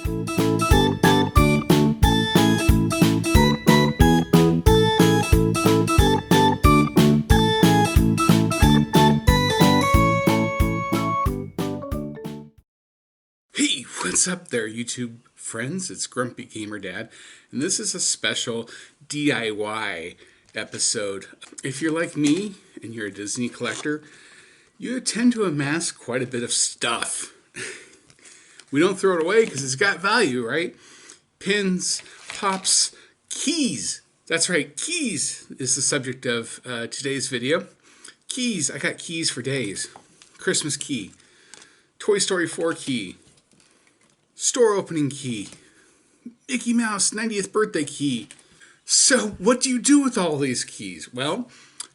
Hey, what's up there, YouTube friends? It's Grumpy Gamer Dad, and this is a special DIY episode. If you're like me and you're a Disney collector, you tend to amass quite a bit of stuff. We don't throw it away because it's got value, right? Pins, pops, keys. That's right, keys is the subject of today's video. Keys, I got keys for days. Christmas key, Toy Story 4 key, store opening key, Mickey Mouse 90th birthday key. So what do you do with all these keys? Well,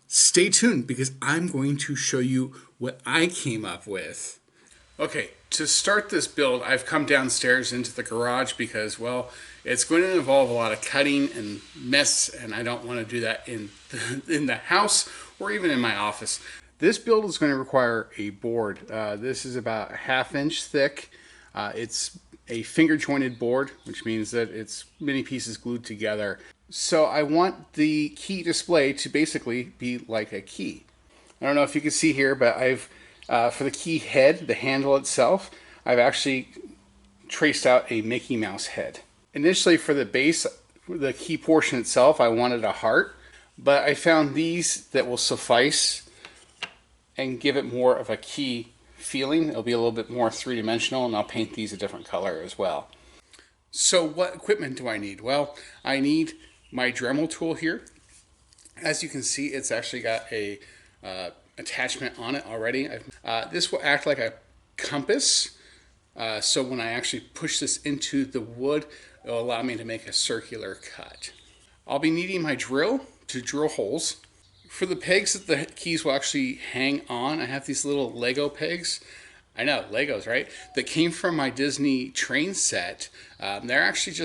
stay tuned because I'm going to show you what I came up with. Okay, to start this build, I've come downstairs into the garage because, well, it's going to involve a lot of cutting and mess, and I don't want to do that in the house or even in my office. This build is going to require a board. This is about a ½ inch thick. It's a finger jointed board, which means that it's many pieces glued together. So I want the key display to basically be like a key. I don't know if you can see here, but I've, for the key head, the handle itself, I've actually traced out a Mickey Mouse head. Initially for the base, the key portion itself, I wanted a heart, but I found these that will suffice and give it more of a key feeling. It'll be a little bit more three-dimensional, and I'll paint these a different color as well. So what equipment do I need? Well, I need my Dremel tool here. As you can see, it's actually got a attachment on it already. This will act like a compass, so when I actually push this into the wood, it'll allow me to make a circular cut. I'll be needing my drill to drill holes. For the pegs that the keys will actually hang on, I have these little Lego pegs. I know, Legos, right? That came from my Disney train set. They're actually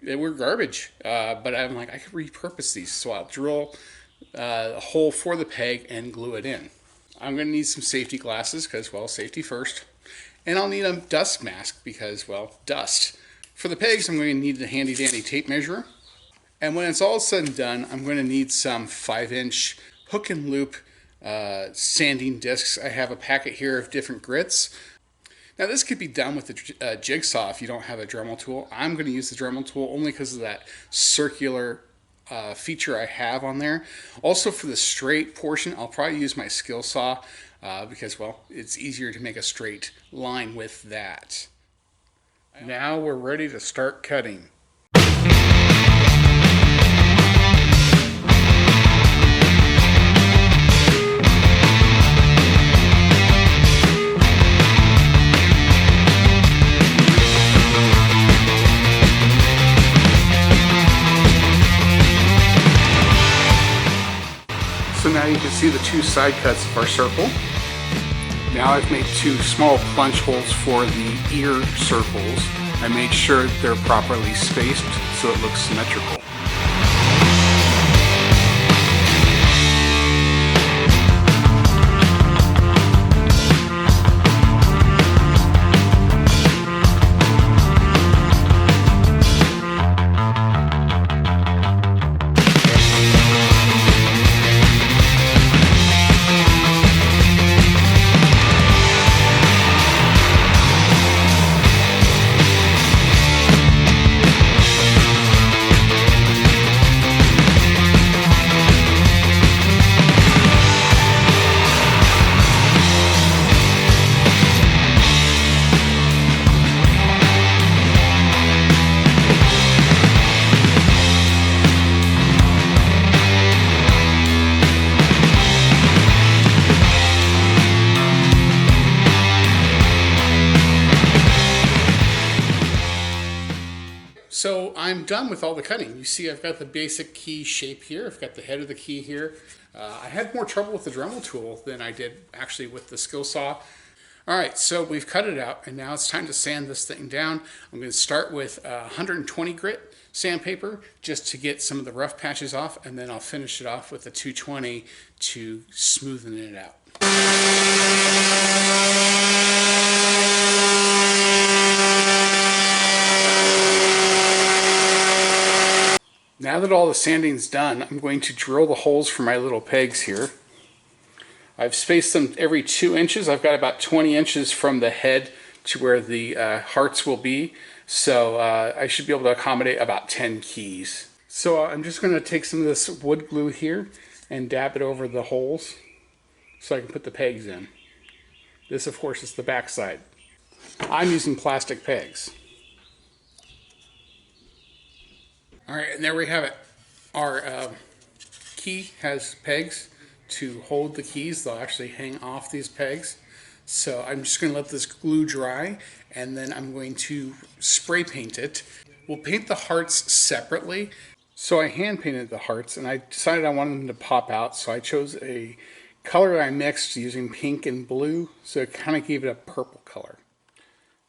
they were garbage. But I'm like, I could repurpose these. So I'll drill a hole for the peg and glue it in. I'm going to need some safety glasses because, well, safety first. And I'll need a dust mask because, well, dust. For the pegs, I'm going to need the handy dandy tape measure. And when it's all said and done, I'm going to need some 5-inch hook and loop sanding discs. I have a packet here of different grits. Now this could be done with a jigsaw if you don't have a Dremel tool. I'm going to use the Dremel tool only because of that circular feature I have on there. Also for the straight portion, I'll probably use my skill saw because, well, it's easier to make a straight line with that. Now we're ready to start cutting. So now you can see the two side cuts of our circle. Now I've made two small plunge holes for the ear circles. I made sure they're properly spaced so it looks symmetrical. So I'm done with all the cutting. You see I've got the basic key shape here. I've got the head of the key here. I had more trouble with the Dremel tool than I did actually with the skill saw. All right, so we've cut it out and now it's time to sand this thing down. I'm going to start with 120 grit sandpaper just to get some of the rough patches off, and then I'll finish it off with a 220 to smoothen it out. Now that all the sanding's done, I'm going to drill the holes for my little pegs here. I've spaced them every 2 inches. I've got about 20 inches from the head to where the hearts will be. So I should be able to accommodate about 10 keys. So I'm just going to take some of this wood glue here and dab it over the holes so I can put the pegs in. This, of course, is the back side. I'm using plastic pegs. All right, and there we have it. Our key has pegs to hold the keys. They'll actually hang off these pegs. So I'm just going to let this glue dry, and then I'm going to spray paint it. We'll paint the hearts separately. So I hand painted the hearts, and I decided I wanted them to pop out, so I chose a color I mixed using pink and blue, so it kind of gave it a purple color.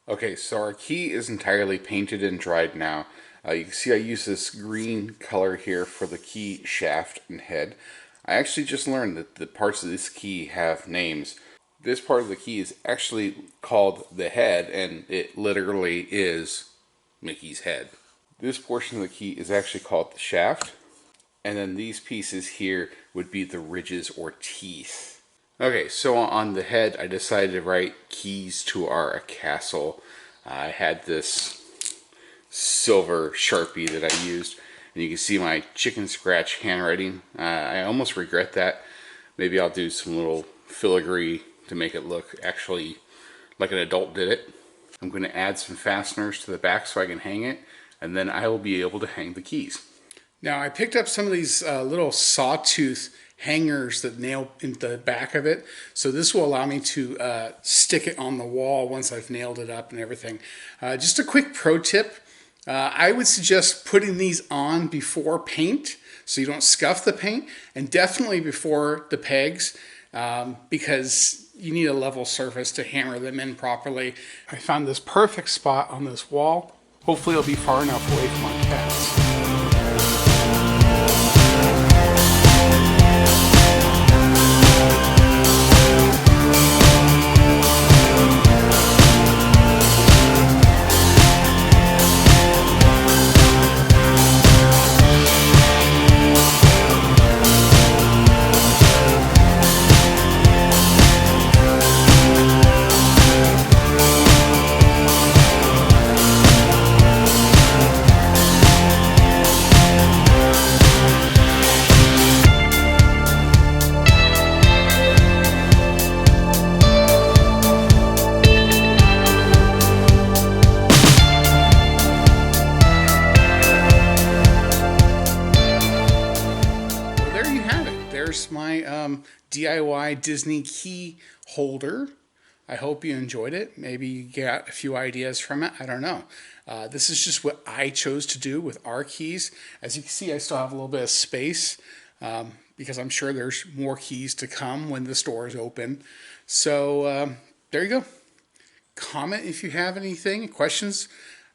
Okay, so our key is entirely painted and dried now. You can see I use this green color here for the key shaft and head. I actually just learned that the parts of this key have names. This part of the key is actually called the head, and it literally is Mickey's head. This portion of the key is actually called the shaft, and then these pieces here would be the ridges or teeth. Okay, so on the head, I decided to write keys to our castle. I had this silver Sharpie that I used, and you can see my chicken scratch handwriting. I almost regret that. Maybe I'll do some little filigree to make it look actually like an adult did it. I'm going to add some fasteners to the back so I can hang it, and then I will be able to hang the keys. Now I picked up some of these little sawtooth hangers that nail in the back of it. So this will allow me to stick it on the wall once I've nailed it up and everything. Just a quick pro tip. I would suggest putting these on before paint so you don't scuff the paint, and definitely before the pegs because you need a level surface to hammer them in properly. I found this perfect spot on this wall. Hopefully it'll be far enough away from our cats. There's my DIY Disney key holder. I hope you enjoyed it. Maybe you got a few ideas from it. I don't know. This is just what I chose to do with our keys. As you can see, I still have a little bit of space because I'm sure there's more keys to come when the store is open. So there you go. Comment if you have anything, questions.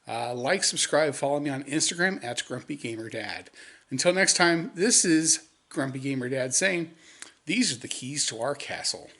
Like, subscribe, follow me on Instagram at GrumpyGamerDad. Until next time, this is Grumpy Gamer Dad saying, these are the keys to our castle.